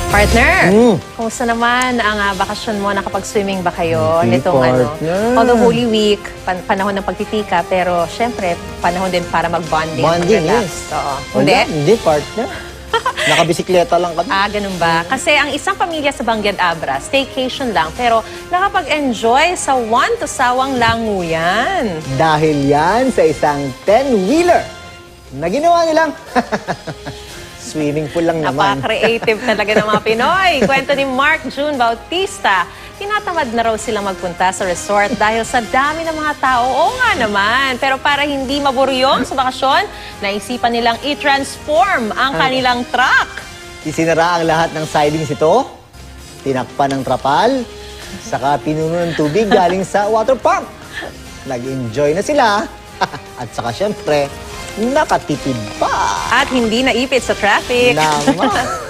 Partner, kumusta naman ang bakasyon mo? Nakapag-swimming ba kayo Hindi, nitong partner. although Holy Week, panahon ng pagtitika, pero syempre, panahon din para mag-bonding. Bonding, mag-relax. yes. Oo. Wala, hindi, partner. Nakabisikleta lang kami. Ganun ba? Kasi ang isang pamilya sa Bangged Abra, staycation lang, pero nakapag-enjoy sa one-to-sawang languyan. Dahil yan sa isang 10-wheeler na ginawa nilang swimming pool lang naman. Napaka-creative talaga ng mga Pinoy. Kwento ni Mark June Bautista, tinatamad na raw silang magpunta sa resort dahil sa dami ng mga tao. Oo nga naman. Pero para hindi maburyong sa bakasyon, naisipan nilang i-transform ang kanilang truck. Isinara ang lahat ng sidings ito, tinakpan ng trapal, saka pinuno ng tubig galing sa water park. Nag-enjoy na sila. At saka syempre, nakatipid pa. At hindi naipit sa traffic. Naman.